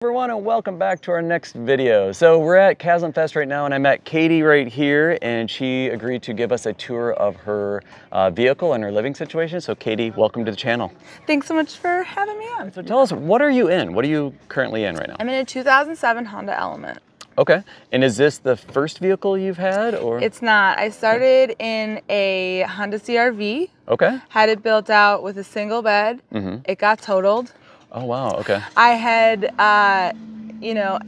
Everyone, and welcome back to our next video. So we're at CHASM Fest right now, and I met Katy right here, and she agreed to give us a tour of her vehicle and her living situation. So Katy, welcome to the channel. Thanks so much for having me on. So tell us, what are you in? What are you currently in right now? I'm in a 2007 Honda Element. Okay, and is this the first vehicle you've had, or? It's not. I started in a Honda CR-V. Okay. Had it built out with a single bed. It got totaled. Oh wow, okay. I had,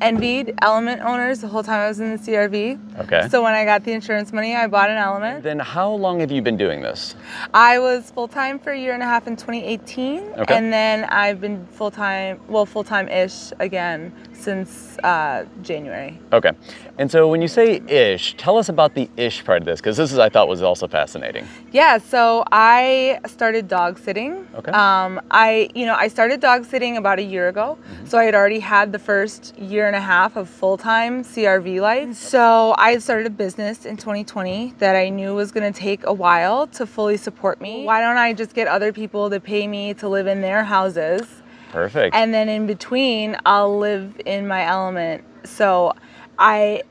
envied Element owners the whole time I was in the CR-V. Okay. So when I got the insurance money, I bought an Element. Then how long have you been doing this? I was full-time for a year and a half in 2018. Okay. And then I've been full-time-ish again since January. Okay. And so when you say ish, tell us about the ish part of this, because this is, I thought, was also fascinating. Yeah, so I started dog sitting. Okay. I started dog sitting about a year ago. So I had already had the first year and a half of full-time CRV life. So I had started a business in 2020 that I knew was going to take a while to fully support me. Why don't I just get other people to pay me to live in their houses? Perfect. And then in between, I'll live in my Element. So I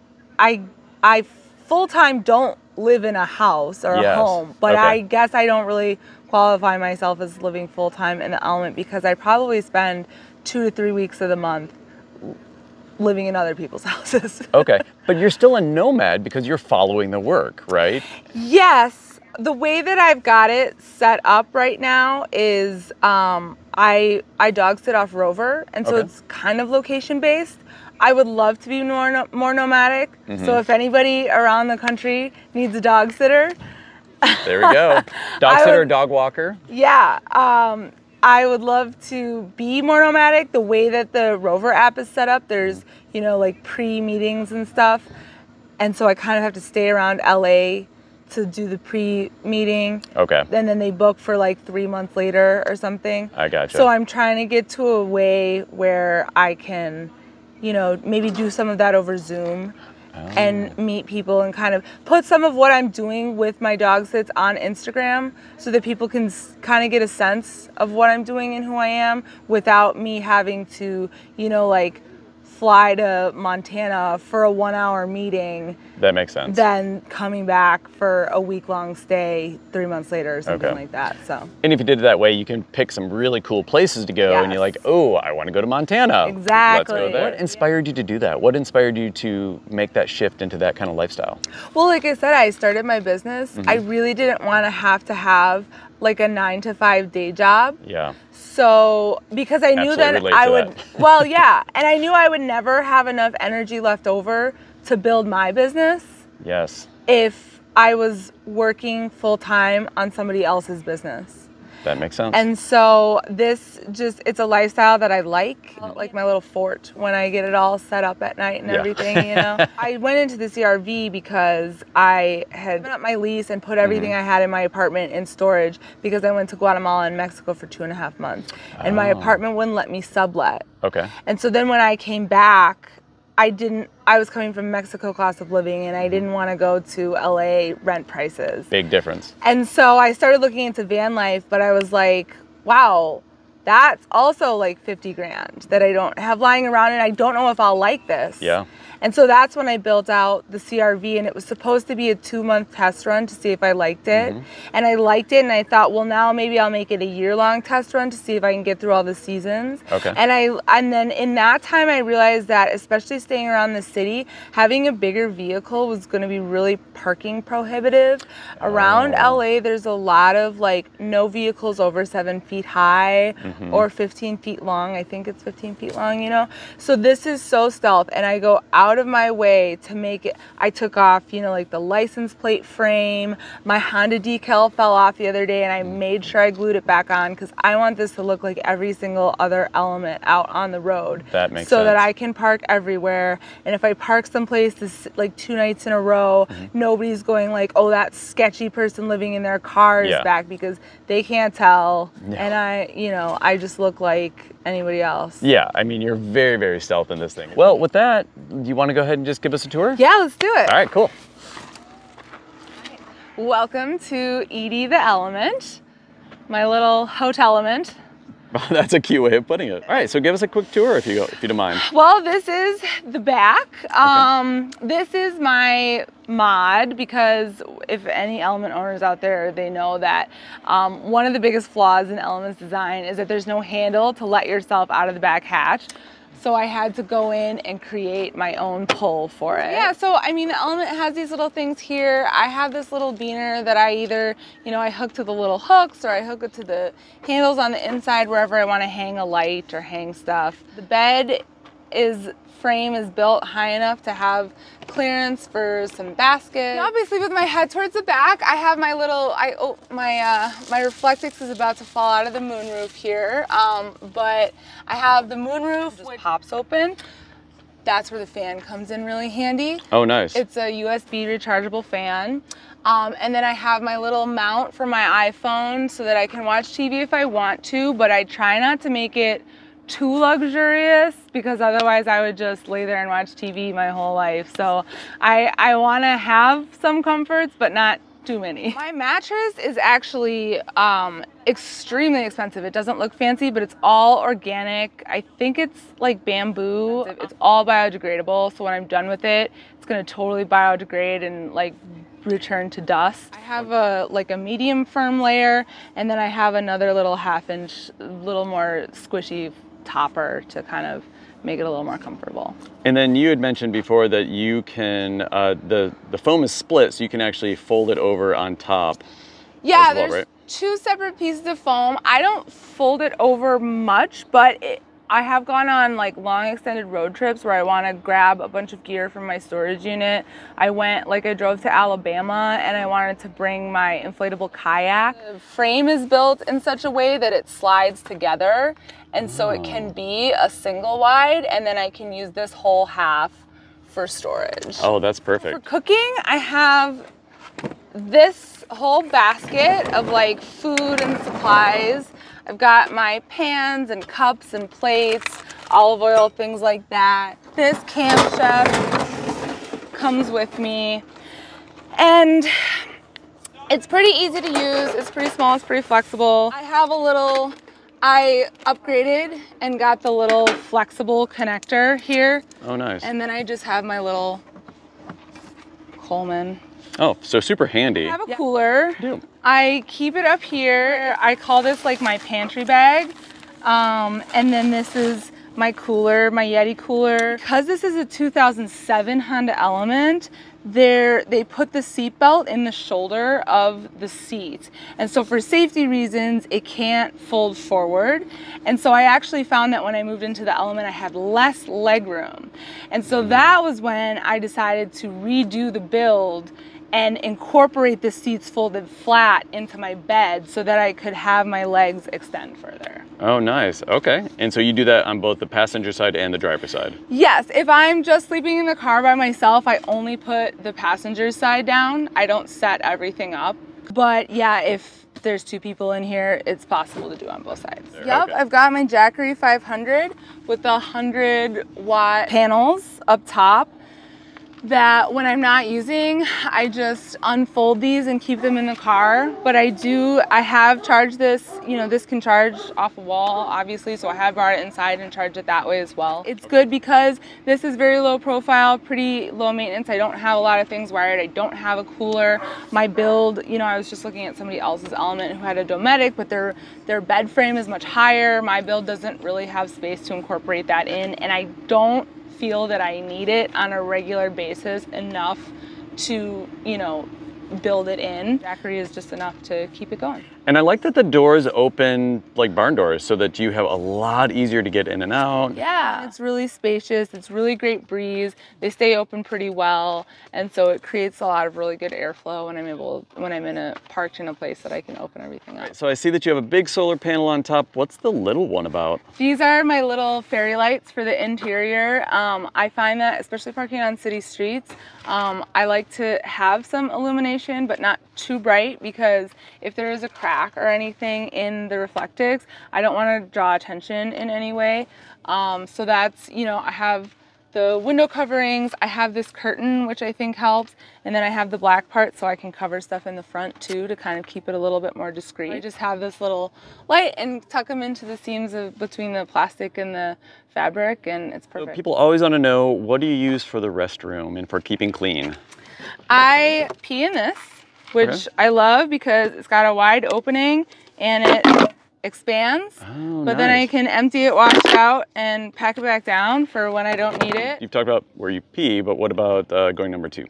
full-time don't live in a house or a home, but okay. I guess I don't really qualify myself as living full-time in the Element because I probably spend 2 to 3 weeks of the month living in other people's houses. Okay, but you're still a nomad because you're following the work, right? Yes. The way that I've got it set up right now is I dog sit off Rover, and so it's kind of location based. I would love to be more nomadic. So if anybody around the country needs a dog sitter, there we go. Dog sitter, dog walker. Yeah. I would love to be more nomadic. The way that the Rover app is set up, there's, like pre-meetings and stuff. And so I kind of have to stay around LA to do the pre-meeting. Okay. And then they book for like 3 months later or something. I gotcha. So I'm trying to get to a way where I can, maybe do some of that over Zoom. And meet people and kind of put some of what I'm doing with my dog sits on Instagram so that people can kind of get a sense of what I'm doing and who I am without me having to, fly to Montana for a 1-hour meeting. That makes sense. Then coming back for a week-long stay 3 months later or something like that. So. And if you did it that way, you can pick some really cool places to go, and you're like, oh, I want to go to Montana. Exactly. Let's go there. What inspired you to do that? What inspired you to make that shift into that kind of lifestyle? Well, like I said, I started my business. I really didn't want to have like a 9-to-5 day job. Yeah. So, because I knew that I would, well, yeah, and I knew I would never have enough energy left over to build my business. Yes. If I was working full-time on somebody else's business. That makes sense. And so it's a lifestyle that I like my little fort when I get it all set up at night and everything, I went into the CRV because I had given up my lease and put everything I had in my apartment in storage because I went to Guatemala and Mexico for 2.5 months. And my apartment wouldn't let me sublet. Okay. And so then when I came back, I was coming from Mexico cost of living and I didn't want to go to LA rent prices. Big difference. And so I started looking into van life, but I was like, wow, that's also like 50 grand that I don't have lying around and I don't know if I'll like this. Yeah. And so that's when I built out the CRV, and it was supposed to be a 2-month test run to see if I liked it. And I liked it, and I thought, well, now maybe I'll make it a year-long test run to see if I can get through all the seasons. Okay. And then in that time, I realized that, especially staying around the city, having a bigger vehicle was going to be really parking prohibitive. Around LA, there's a lot of no vehicles over 7 feet high or 15 feet long. I think it's 15 feet long, So this is so stealth, and I go out of my way to make it. I took off, the license plate frame. My Honda decal fell off the other day and I made sure I glued it back on because I want this to look like every single other Element out on the road. That makes sense. So that I can park everywhere. And if I park someplace this 2 nights in a row, nobody's going like, oh, that sketchy person living in their car is back, because they can't tell. And I just look like anybody else. Yeah, I mean, you're very, very stealth in this thing. Well, with that, do you want to go ahead and just give us a tour? Yeah, let's do it. All right, cool. Welcome to Edie the Element, my little hotel element. That's a cute way of putting it. All right, so give us a quick tour if you don't mind. Well, this is the back. This is my mod, because if any Element owners out there, they know that one of the biggest flaws in Element's design is that there's no handle to let yourself out of the back hatch. So I had to go in and create my own pull for it. Yeah, so I mean, the Element has these little things here. I have this little beaner that I either, you know, I hook to the little hooks, or I hook it to the handles on the inside wherever I want to hang a light or hang stuff. The bed frame is built high enough to have clearance for some baskets. And obviously, with my head towards the back, I have my little, my Reflectix is about to fall out of the moonroof here, but I have the moonroof which pops open. That's where the fan comes in really handy. Oh, nice. It's a USB rechargeable fan. And then I have my little mount for my iPhone so that I can watch TV if I want to, but I try not to make it too luxurious, because otherwise I would just lay there and watch TV my whole life. So I want to have some comforts, but not too many. My mattress is actually extremely expensive. It doesn't look fancy, but it's all organic. I think it's like bamboo. It's all biodegradable, so when I'm done with it, it's gonna totally biodegrade and like return to dust. I have a medium firm layer, and then I have another little 1/2 inch, little more squishy topper to kind of make it a little more comfortable. And then you had mentioned before that you can, the foam is split, so you can actually fold it over on top. Yeah, as well, there's right? 2 separate pieces of foam. I don't fold it over much, but I have gone on like long extended road trips where I want to grab a bunch of gear from my storage unit. I drove to Alabama and I wanted to bring my inflatable kayak. The frame is built in such a way that it slides together, and so it can be a single wide, and then I can use this whole half for storage. Oh, that's perfect. For cooking, I have this whole basket of like food and supplies. I've got my pans and cups and plates, olive oil, things like that. This Camp Chef comes with me, and it's pretty easy to use. It's pretty small, it's pretty flexible. I upgraded and got the little flexible connector here. Oh, nice. And then I just have my little Coleman. Oh, so super handy. I have a cooler. Yeah. I keep it up here. I call this like my pantry bag. And then this is my cooler, my Yeti cooler. Because this is a 2007 Honda Element, they put the seat belt in the shoulder of the seat. And so for safety reasons, it can't fold forward. And so I actually found that when I moved into the Element, I had less leg room. And so that was when I decided to redo the build and incorporate the seats folded flat into my bed so that I could have my legs extend further. Oh, nice. Okay. And so you do that on both the passenger side and the driver side? Yes. If I'm just sleeping in the car by myself, I only put the passenger side down. I don't set everything up. But yeah, if there's 2 people in here, it's possible to do on both sides. Yep. Okay. I've got my Jackery 500 with the 100-watt panels up top that when I'm not using, I just unfold these and keep them in the car. But I have charged this, this can charge off a wall, obviously, so I have brought it inside and charged it that way as well. It's good because this is very low profile, pretty low maintenance. I don't have a lot of things wired. I don't have a cooler. My build, I was just looking at somebody else's Element who had a Dometic, but their bed frame is much higher. My build doesn't really have space to incorporate that in, and I don't feel that I need it on a regular basis enough to, build it in. Jackery is just enough to keep it going. And I like that the doors open like barn doors so that you have a lot easier to get in and out. Yeah, it's really spacious. It's really great breeze. They stay open pretty well. And so it creates a lot of really good airflow when I'm parked in a place that I can open everything up. So I see that you have a big solar panel on top. What's the little one about? These are my little fairy lights for the interior. I find that, especially parking on city streets, I like to have some illumination, but not too bright, because if there is a crack or anything in the Reflectix, I don't want to draw attention in any way. So that's, I have the window coverings, I have this curtain, which I think helps. And then I have the black part so I can cover stuff in the front too to kind of keep it a little bit more discreet. I just have this little light and tuck them into the seams between the plastic and the fabric, and it's perfect. So people always want to know, what do you use for the restroom and for keeping clean? I pee in this, which I love because it's got a wide opening and it expands, but then I can empty it, wash it out, and pack it back down for when I don't need it. You've talked about where you pee, but what about going number 2?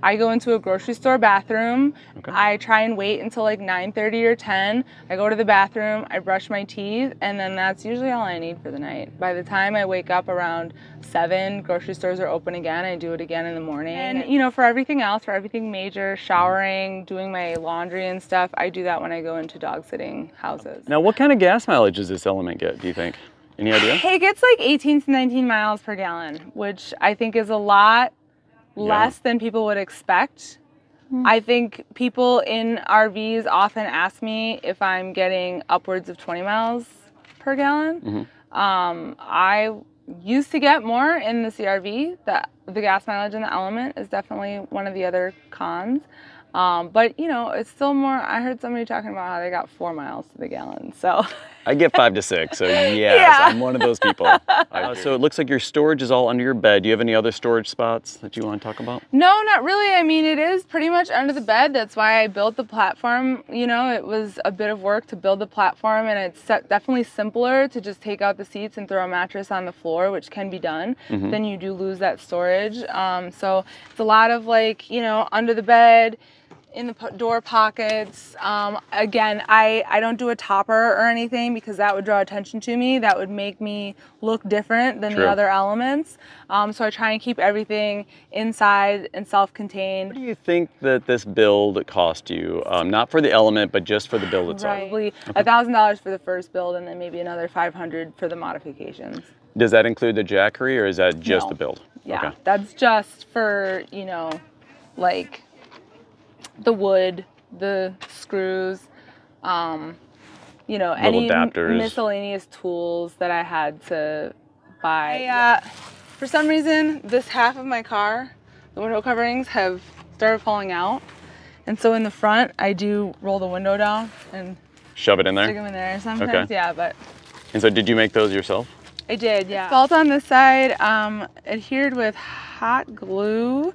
I go into a grocery store bathroom. I try and wait until like 9:30 or 10. I go to the bathroom, I brush my teeth, and then that's usually all I need for the night. By the time I wake up around 7, grocery stores are open again. I do it again in the morning. And you know, for everything else, for everything major, showering, doing my laundry and stuff, I do that when I go into dog sitting houses. Now, what kind of gas mileage does this element get, do you think? Any idea? It gets like 18 to 19 miles per gallon, which I think is a lot less than people would expect. I think people in RVs often ask me if I'm getting upwards of 20 miles per gallon. I used to get more in the CRV. The gas mileage in the Element is definitely one of the other cons. But you know, it's still more. I heard somebody talking about how they got 4 miles to the gallon, so. I get 5 to 6, so yes, I'm one of those people. So it looks like your storage is all under your bed. Do you have any other storage spots that you want to talk about? No, not really. I mean, it is pretty much under the bed. That's why I built the platform. You know, it was a bit of work to build the platform, and it's definitely simpler to just take out the seats and throw a mattress on the floor, which can be done. Then you do lose that storage. So it's a lot of like, you know, under the bed, in the door pockets. Again, I don't do a topper or anything because that would draw attention to me. That would make me look different than the other elements. So I try and keep everything inside and self-contained. What do you think that this build cost you? Not for the Element, but just for the build itself? Probably $1,000 for the first build and then maybe another $500 for the modifications. Does that include the Jackery, or is that just the build? Yeah, that's just for, you know, like the wood, the screws, you know, any adapters, miscellaneous tools that I had to buy. For some reason, this half of my car, the window coverings have started falling out. And so in the front, I do roll the window down and shove it in there? Stick them in there sometimes, yeah, but. And so did you make those yourself? I did, yeah. Felt on this side, adhered with hot glue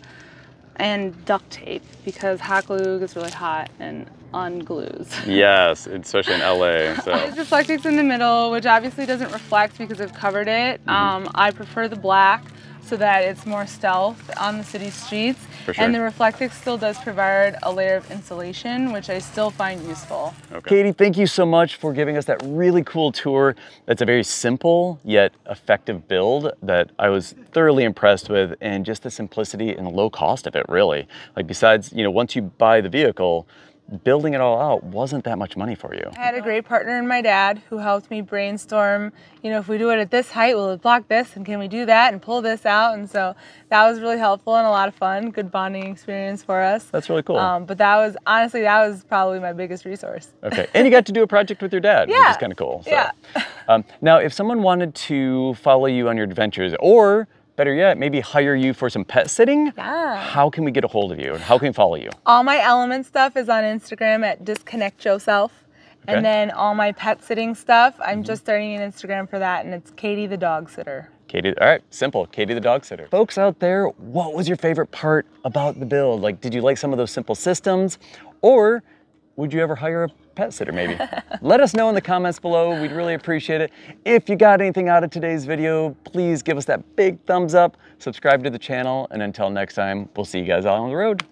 and duct tape because hot glue gets really hot and unglues. Yes, especially in LA. So. There's reflectix in the middle, which obviously doesn't reflect because I've covered it. I prefer the black so that it's more stealth on the city streets. For sure. And the reflectix still does provide a layer of insulation, which I still find useful. Katie, thank you so much for giving us that really cool tour. That's a very simple yet effective build that I was thoroughly impressed with, and just the simplicity and the low cost of it, really. Like, besides, you know, once you buy the vehicle, building it all out wasn't that much money for you. I had a great partner in my dad who helped me brainstorm, you know, if we do it at this height, will it block this? And can we do that and pull this out? And so that was really helpful and a lot of fun, good bonding experience for us. That's really cool. But that was, honestly, that was probably my biggest resource. Okay, and you got to do a project with your dad, which is kind of cool. So. Yeah. Now, if someone wanted to follow you on your adventures, or better yet, maybe hire you for some pet sitting, how can we get a hold of you? How can we follow you? All my Element stuff is on Instagram at Disconnect Yourself. And then all my pet sitting stuff, I'm just starting an Instagram for that, and it's Katy the Dog Sitter. Katy, all right, simple, Katy the Dog Sitter. Folks out there, what was your favorite part about the build? Like, did you like some of those simple systems? Or would you ever hire a pet sitter maybe? Let us know in the comments below. We'd really appreciate it. If you got anything out of today's video, please give us that big thumbs up, subscribe to the channel, and until next time, we'll see you guys out on the road.